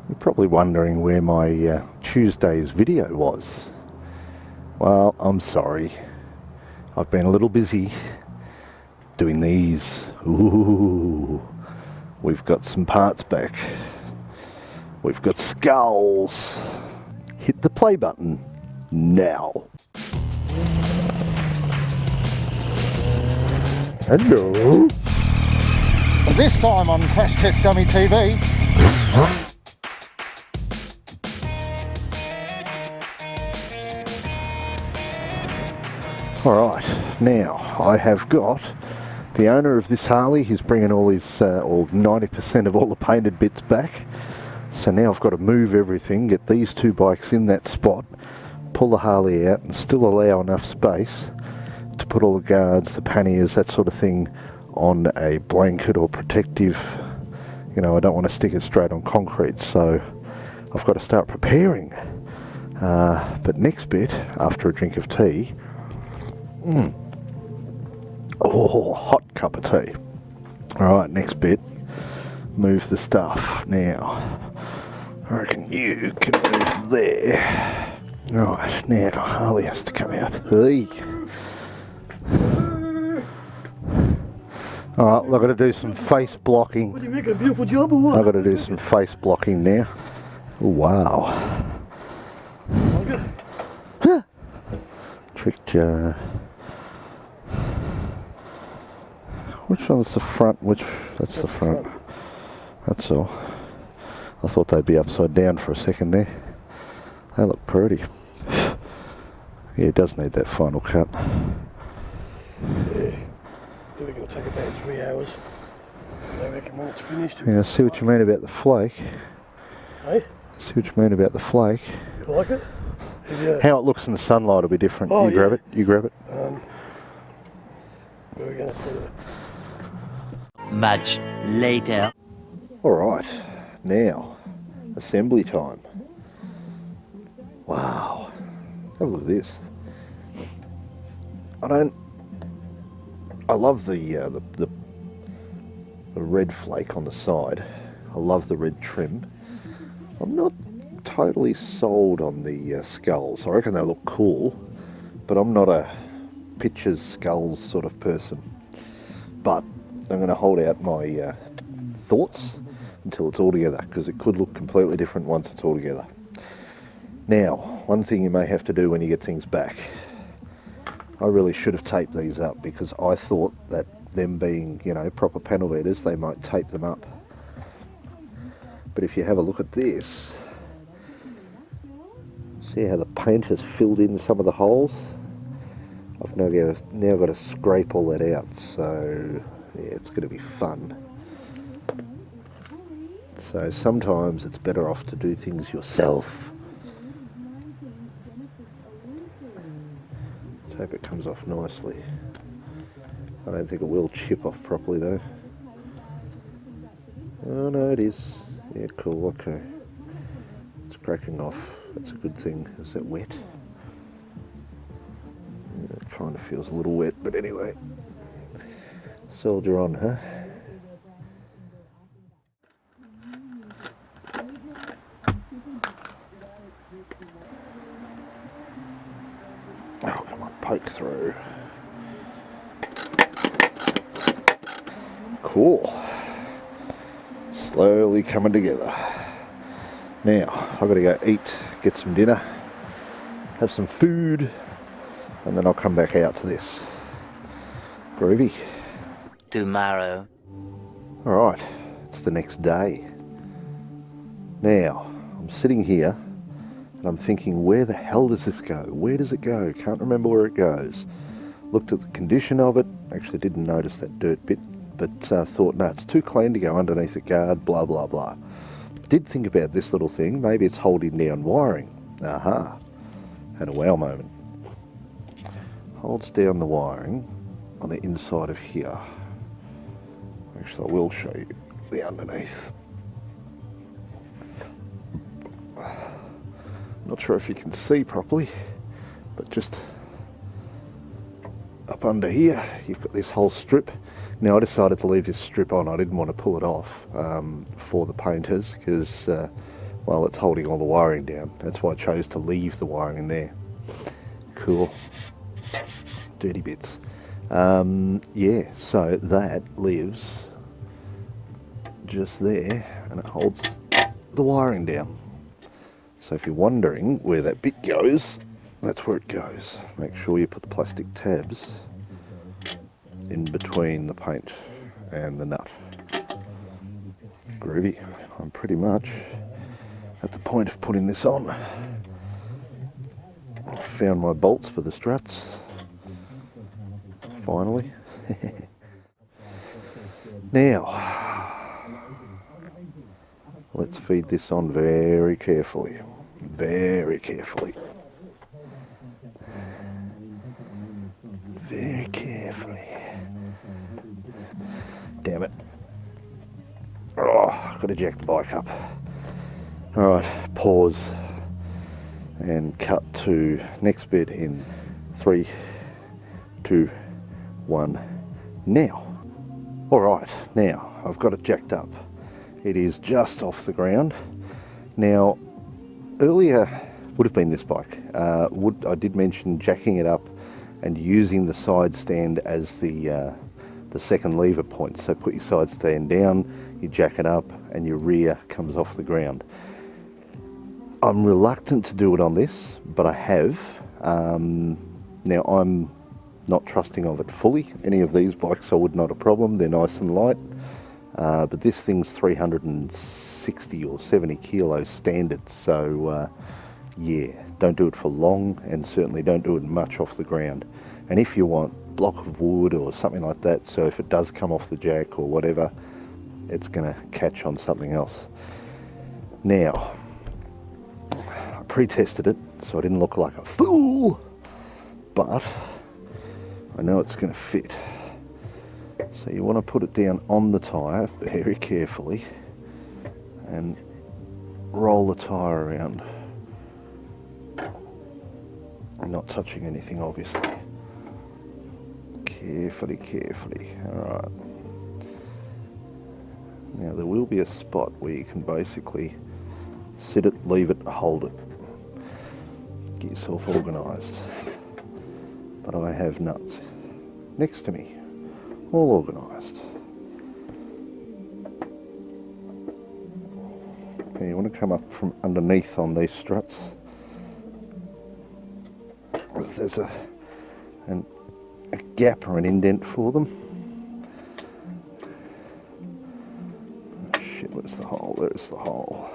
You're probably wondering where my Tuesday's video was. Well, I'm sorry. I've been a little busy doing these. Ooh, we've got some parts back. We've got skulls. Hit the play button now. Hello. This time on CrashTestDummyTV. Alright, now I have got the owner of this Harley. He's bringing all his, or 90% of all the painted bits back. So now I've got to move everything, get these two bikes in that spot, pull the Harley out and still allow enough space to put all the guards, the panniers, that sort of thing on a blanket or protective. You know, I don't want to stick it straight on concrete, so I've got to start preparing. But next bit, after a drink of tea, oh, hot cup of tea. Alright, next bit, move the stuff. Now, I reckon you can move there. Right, now Harley has to come out. Hey. Alright, I've got to do some face blocking. What, are you making a beautiful job or what? I've got to do some face blocking now. Oh, wow. Like it? Trick jar. Which one's the front? That's the front. That's all. I thought they'd be upside down for a second there. They look pretty. Yeah, it does need that final cut. Yeah. We're going to take about 3 hours. I reckon when it's finished. Yeah, I see what you mean about the flake. Hey? See what you mean about the flake. You like it? How it looks in the sunlight will be different. Oh, you grab it. You grab it. Where are we going to put it? Much later. Alright, now, assembly time. Wow, have a look at this. I love the red flake on the side. I love the red trim. I'm not totally sold on the skulls. I reckon they look cool, but I'm not a pictures skulls sort of person. But I'm going to hold out my thoughts until it's all together, because it could look completely different once it's all together. Now, one thing you may have to do when you get things back, I really should have taped these up, because I thought that them being, you know, proper panel beaters, they might tape them up. But if you have a look at this, see how the paint has filled in some of the holes? I've now got to scrape all that out, so yeah, it's going to be fun. So sometimes it's better off to do things yourself. Let's hope it comes off nicely. I don't think it will chip off properly though. Oh no, it is. Yeah, cool, okay. It's cracking off. That's a good thing. Is it wet? Yeah, it kind of feels a little wet, but anyway. Soldier on, huh? Oh, come on, poke through. Cool. Slowly coming together. Now, I've got to go eat, get some dinner, have some food, and then I'll come back out to this. Groovy. Tomorrow. Alright, it's the next day. Now, I'm sitting here and I'm thinking, where the hell does this go? Where does it go? Can't remember where it goes. Looked at the condition of it, actually didn't notice that dirt bit, but thought, no, it's too clean to go underneath the guard, blah blah blah. Did think about this little thing, maybe it's holding down wiring. Aha, had a wow moment. Holds down the wiring on the inside of here. Actually, I will show you the underneath. Not sure if you can see properly, but just up under here, you've got this whole strip. Now I decided to leave this strip on. I didn't want to pull it off for the painters, because Well, it's holding all the wiring down. That's why I chose to leave the wiring in there. Cool. Dirty bits. Yeah, so that lives just there and it holds the wiring down. So if you're wondering where that bit goes, that's where it goes. Make sure you put the plastic tabs in between the paint and the nut. Groovy. I'm pretty much at the point of putting this on. I found my bolts for the struts. Finally. Now, let's feed this on very carefully. Very carefully. Very carefully. Damn it. Oh, I've got to jack the bike up. Alright, pause and cut to next bit in 3, 2, 1, now. Alright, now I've got it jacked up. It is just off the ground. Now, earlier would have been this bike. I did mention jacking it up and using the side stand as the second lever point. So put your side stand down, you jack it up, and your rear comes off the ground. I'm reluctant to do it on this, but I have. Now I'm not trusting of it fully. Any of these bikes I would not a problem. They're nice and light, but this thing's 360 or 70 kilos standard. So yeah, don't do it for long, and certainly don't do it much off the ground. And if you want block of wood or something like that, so if it does come off the jack or whatever, it's going to catch on something else. Now, I pre-tested it so I didn't look like a fool, but I know it's going to fit. So you want to put it down on the tyre very carefully and roll the tyre around. I'm not touching anything, obviously. Carefully, carefully. Alright. Now there will be a spot where you can basically sit it, leave it, hold it. Get yourself organised. But I have nuts next to me, all organised. Now you want to come up from underneath on these struts. There's a gap or an indent for them. Oh shit, where's the hole? There's the hole.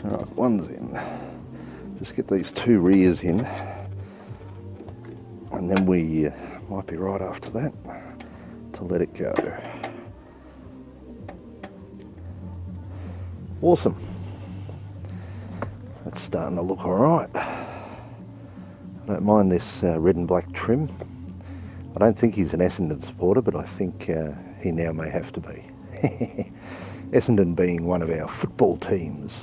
Alright, one's in. Just get these two rears in, and then we might be right after that to let it go. Awesome. That's starting to look alright. I don't mind this red and black trim. I don't think he's an Essendon supporter, but I think he now may have to be. Essendon being one of our football teams.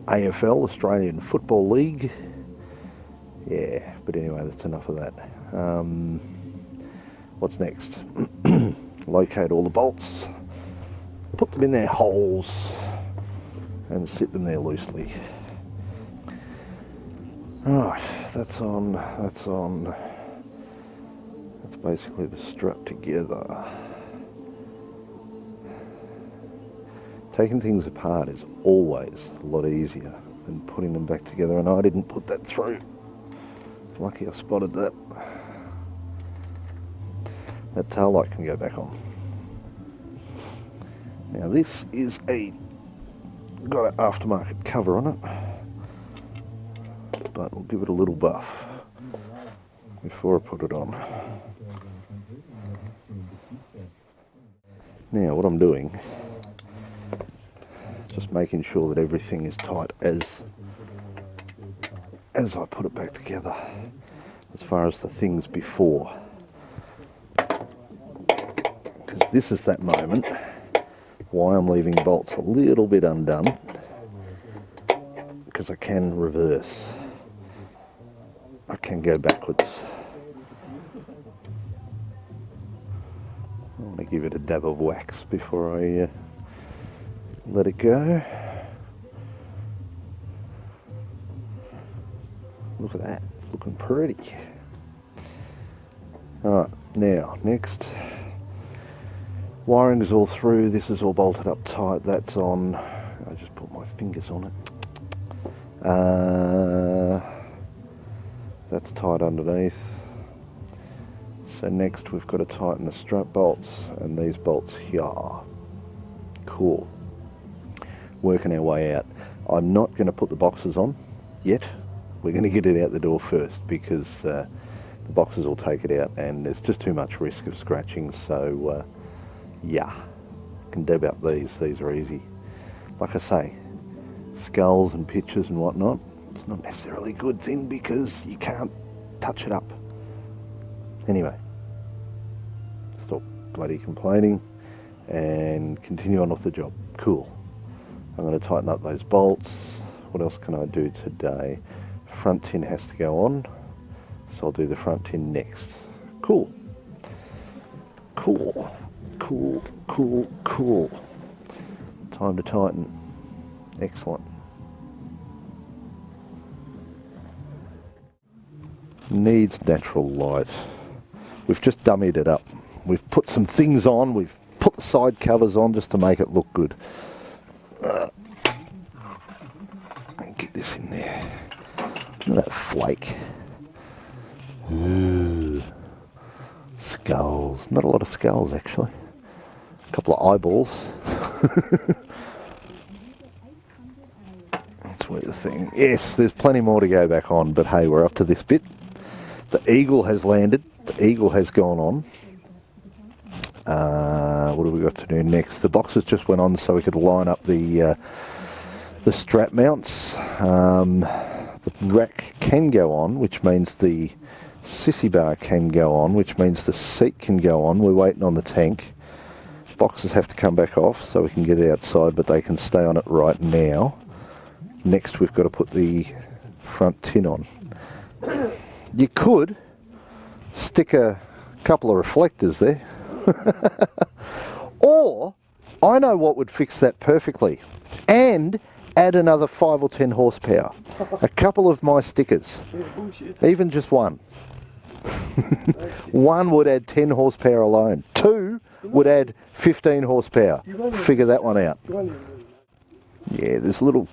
AFL, Australian Football League. Yeah, but anyway, that's enough of that. What's next? Locate all the bolts, put them in their holes, and sit them there loosely. Right, that's on, that's on. That's basically the strut together. Taking things apart is always a lot easier than putting them back together, and I didn't put that through. Lucky I spotted that. That tail light can go back on. Now this is got an aftermarket cover on it, but we'll give it a little buff before I put it on. Now what I'm doing, just making sure that everything is tight as I put it back together, as far as the things before, because this is that moment why I'm leaving bolts a little bit undone, because I can reverse, I can go backwards. I want to give it a dab of wax before I let it go. Look at that, it's looking pretty. Alright, now next, wiring is all through, this is all bolted up tight, that's on. I just put my fingers on it. That's tight underneath. So next we've got to tighten the strut bolts and these bolts here. Cool. Working our way out. I'm not going to put the boxes on yet. We're going to get it out the door first because the boxes will take it out and there's just too much risk of scratching. So yeah, can dab up these. These are easy. Like I say, skulls and pictures and whatnot, it's not necessarily a good thing because you can't touch it up. Anyway, stop bloody complaining and continue on with the job. Cool. I'm going to tighten up those bolts. What else can I do today? Front tin has to go on, so I'll do the front tin next. Cool. Cool. Cool, cool, cool. Time to tighten. Excellent. Needs natural light. We've just dummied it up. We've put some things on, we've put the side covers on just to make it look good. Get this in there. Look at that flake. Ooh. Skulls. Not a lot of skulls actually. A couple of eyeballs. That's where the thing. Yes, there's plenty more to go back on, but hey, we're up to this bit. The eagle has landed. The eagle has gone on. What have we got to do next? The boxes just went on so we could line up the strap mounts. The rack can go on, which means the sissy bar can go on, which means the seat can go on. We're waiting on the tank. Boxes have to come back off so we can get it outside, but they can stay on it right now. Next we've got to put the front tin on. You could stick a couple of reflectors there. Or, I know what would fix that perfectly. And add another 5 or 10 horsepower. A couple of my stickers. Even just one. One would add 10 horsepower alone. Two would add 15 horsepower. Figure that one out. Yeah, there's little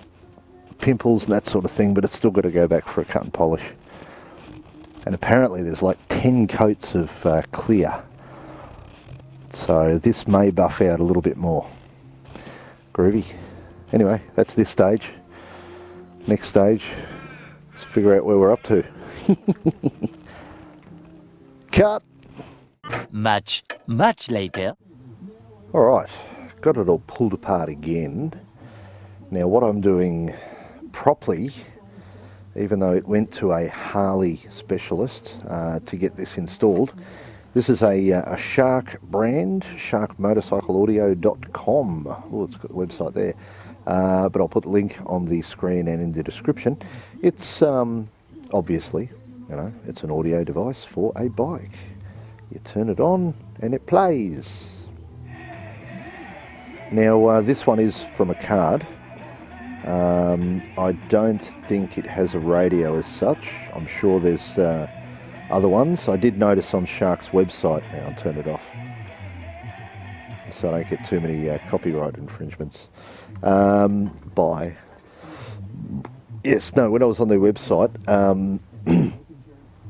pimples and that sort of thing, but it's still got to go back for a cut and polish. And apparently there's like 10 coats of clear. So this may buff out a little bit more. Groovy. Anyway, that's this stage. Next stage, let's figure out where we're up to. Cut! Much later. Alright, got it all pulled apart again. Now what I'm doing properly, even though it went to a Harley specialist to get this installed, this is a Shark brand, sharkmotorcycleaudio.com. Oh, it's got the website there. But I'll put the link on the screen and in the description. It's obviously, you know, it's an audio device for a bike. You turn it on and it plays. Now this one is from a card. I don't think it has a radio as such. I'm sure there's other ones. I did notice on Shark's website. Now I'll turn it off so I don't get too many copyright infringements. When I was on their website,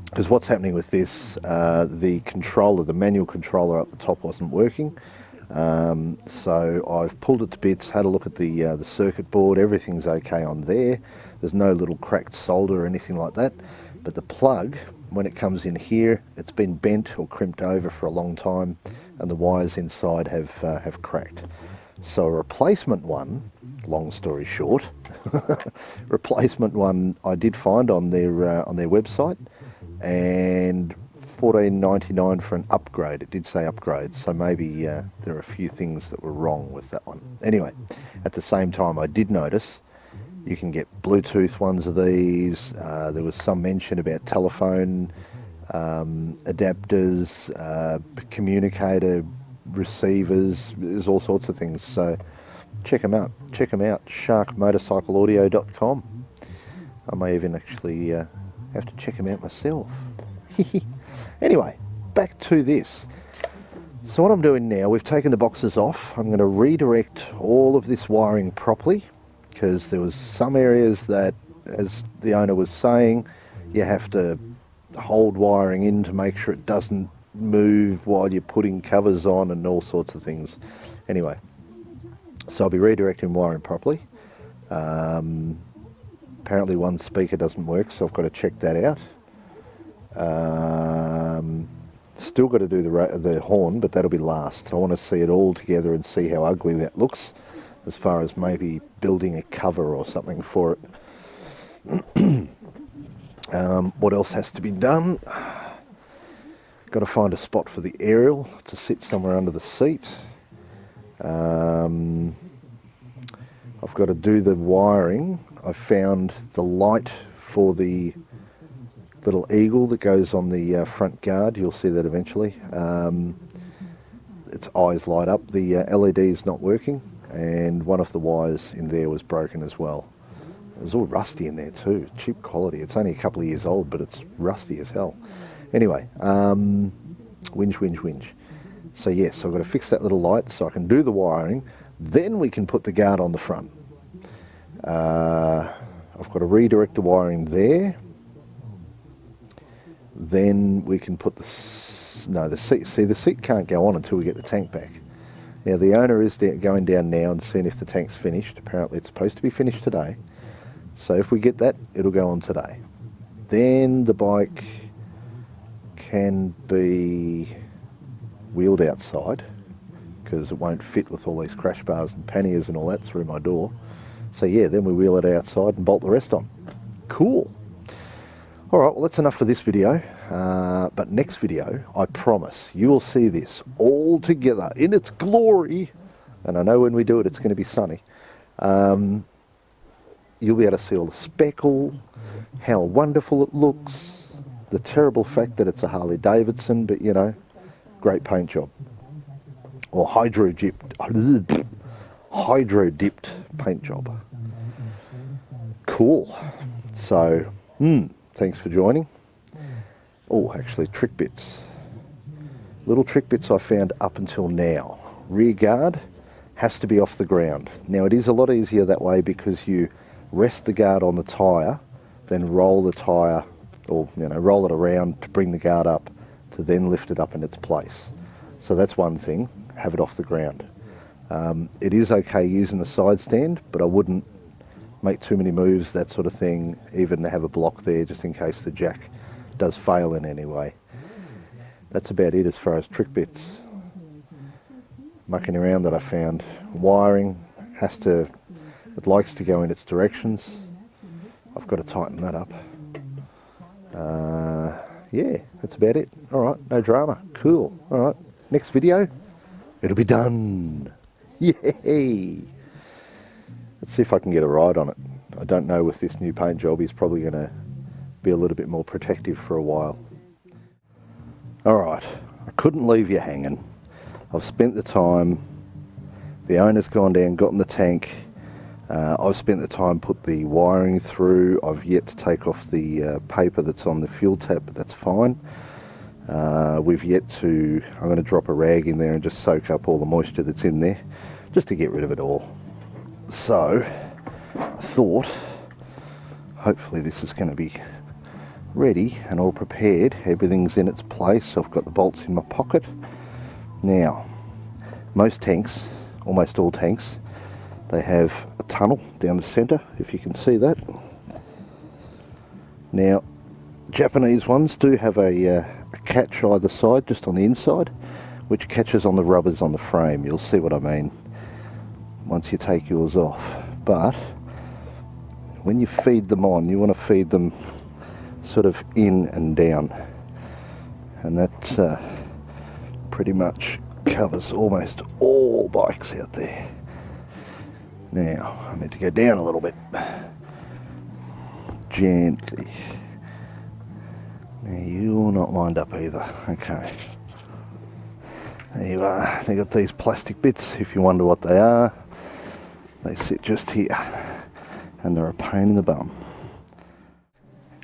because what's happening with this, the controller, the manual controller up the top wasn't working. So I've pulled it to bits, had a look at the circuit board, everything's okay on there. There's no little cracked solder or anything like that. But the plug, when it comes in here, it's been bent or crimped over for a long time, and the wires inside have cracked. So a replacement one, long story short, replacement one I did find on their website, and $14.99 for an upgrade. It did say upgrade, so maybe there are a few things that were wrong with that one. Anyway, at the same time I did notice you can get Bluetooth ones of these. There was some mention about telephone adapters, communicator receivers, there's all sorts of things. So check them out. Check them out. sharkmotorcycleaudio.com. I may even actually have to check them out myself. Anyway, back to this. So what I'm doing now, we've taken the boxes off. I'm going to redirect all of this wiring properly, because there was some areas that, as the owner was saying, you have to hold wiring in to make sure it doesn't move while you're putting covers on and all sorts of things. Anyway, so I'll be redirecting wiring properly. Apparently one speaker doesn't work, so I've got to check that out. Still got to do the horn, but that'll be last. I want to see it all together and see how ugly that looks, as far as maybe building a cover or something for it. What else has to be done? Got to find a spot for the aerial to sit somewhere under the seat. I've got to do the wiring. I found the light for the little eagle that goes on the front guard. You'll see that eventually. Its eyes light up. The LED is not working, and one of the wires in there was broken as well. It was all rusty in there too. Cheap quality. It's only a couple of years old, but it's rusty as hell. Anyway, whinge. So yes, I've got to fix that little light so I can do the wiring. Then we can put the guard on the front. I've got to redirect the wiring there. Then we can put the seat. See, the seat can't go on until we get the tank back. Now the owner is going down now and seeing if the tank's finished. Apparently it's supposed to be finished today. So if we get that, it'll go on today. Then the bike can be wheeled outside, because it won't fit with all these crash bars and panniers and all that through my door. So yeah, then we wheel it outside and bolt the rest on. Cool. Alright, well that's enough for this video. But next video, I promise, you will see this all together in its glory. And I know when we do it, it's going to be sunny. You'll be able to see all the speckle, how wonderful it looks, the terrible fact that it's a Harley Davidson, but you know, great paint job. Or hydro-dipped paint job. Cool. So, thanks for joining. Oh, actually, trick bits. Little trick bits I found up until now. Rear guard has to be off the ground. Now, it is a lot easier that way because you rest the guard on the tyre, then roll the tyre, or roll it around to bring the guard up, to then lift it up in its place. So that's one thing, have it off the ground. It is okay using the side stand, but I wouldn't make too many moves, that sort of thing, even to have a block there just in case the jack does fail in any way. That's about it as far as trick bits. Mucking around that I found. Wiring it likes to go in its directions. I've got to tighten that up. Yeah, that's about it. Alright, no drama. Cool. Alright, next video, it'll be done. Yay! Let's see if I can get a ride on it. I don't know, with this new paint job, he's probably going to be a little bit more protective for a while. Alright, I couldn't leave you hanging. I've spent the time. The owner's gone down, gotten the tank. I've spent the time, put the wiring through. I've yet to take off the paper that's on the fuel tap, but that's fine. I'm going to drop a rag in there and just soak up all the moisture that's in there, just to get rid of it all. So, I thought, hopefully this is going to be ready and all prepared. Everything's in its place. I've got the bolts in my pocket. Now, most tanks, almost all tanks, they have a tunnel down the centre, if you can see that. Now, Japanese ones do have a catch either side, just on the inside, which catches on the rubbers on the frame. You'll see what I mean once you take yours off. But when you feed them on, you want to feed them sort of in and down, and that pretty much covers almost all bikes out there. Now, I need to go down a little bit. Gently. Now, you're not lined up either. Okay. There you are. They got these plastic bits, if you wonder what they are. They sit just here, and they're a pain in the bum.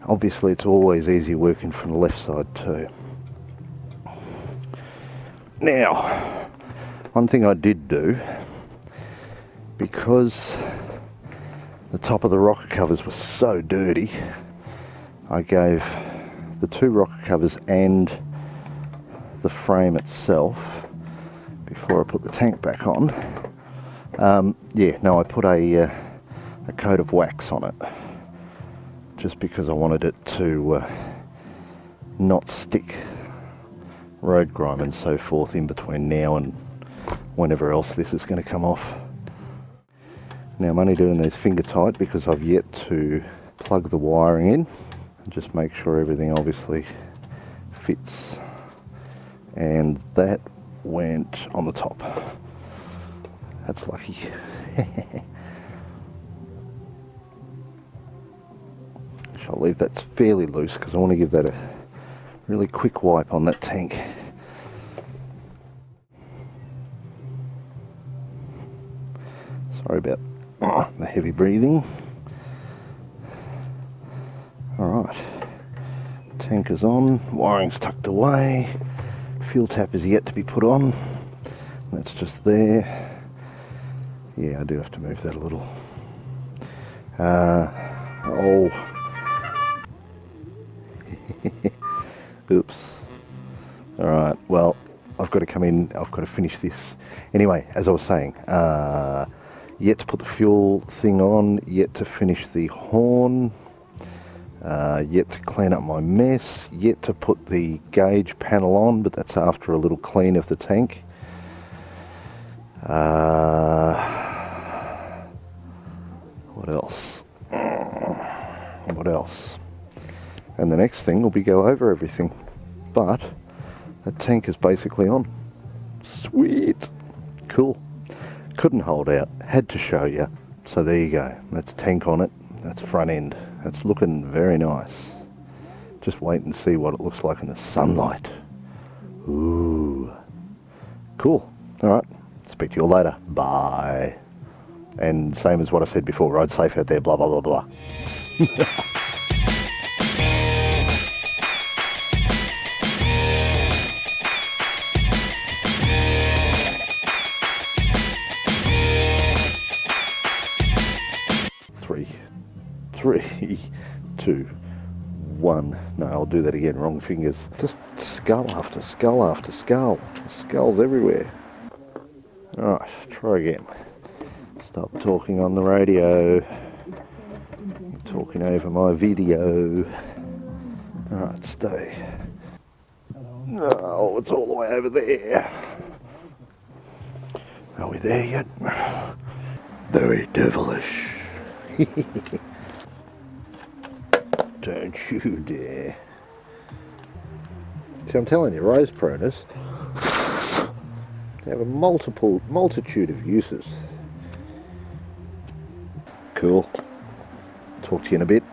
Obviously it's always easier working from the left side too. Now, one thing I did do, because the top of the rocker covers was so dirty, I gave the two rocker covers and the frame itself, before I put the tank back on, I put a coat of wax on it, just because I wanted it to not stick road grime and so forth in between now and whenever else this is going to come off. Now I'm only doing these finger tight because I've yet to plug the wiring in and just make sure everything obviously fits, and that went on the top. That's lucky. I'll leave that fairly loose because I want to give that a really quick wipe on that tank. Sorry about the heavy breathing. Alright, tank is on, wiring's tucked away, fuel tap is yet to be put on, that's just there. Yeah, I do have to move that a little. Oops. Alright, well, I've got to come in, I've got to finish this. Anyway, as I was saying, yet to put the fuel thing on, yet to finish the horn, yet to clean up my mess, yet to put the gauge panel on, but that's after a little clean of the tank. What else? What else? And the next thing will be go over everything. But that tank is basically on. Sweet. Cool. Couldn't hold out. Had to show you. So there you go. That's tank on it. That's front end. That's looking very nice. Just wait and see what it looks like in the sunlight. Ooh. Cool. Alright. Speak to you all later. Bye. And same as what I said before. Ride safe out there. Blah, blah, blah, blah. Three, 2, 1. No, I'll do that again. Wrong fingers. Just skull after skull after skull. Skulls everywhere. Alright, try again. Stop talking on the radio. You're talking over my video. Alright, stay. No, it's all the way over there. Are we there yet? Very devilish. Don't you dare. See, I'm telling you, rose pruners have a multitude of uses. Cool. Talk to you in a bit.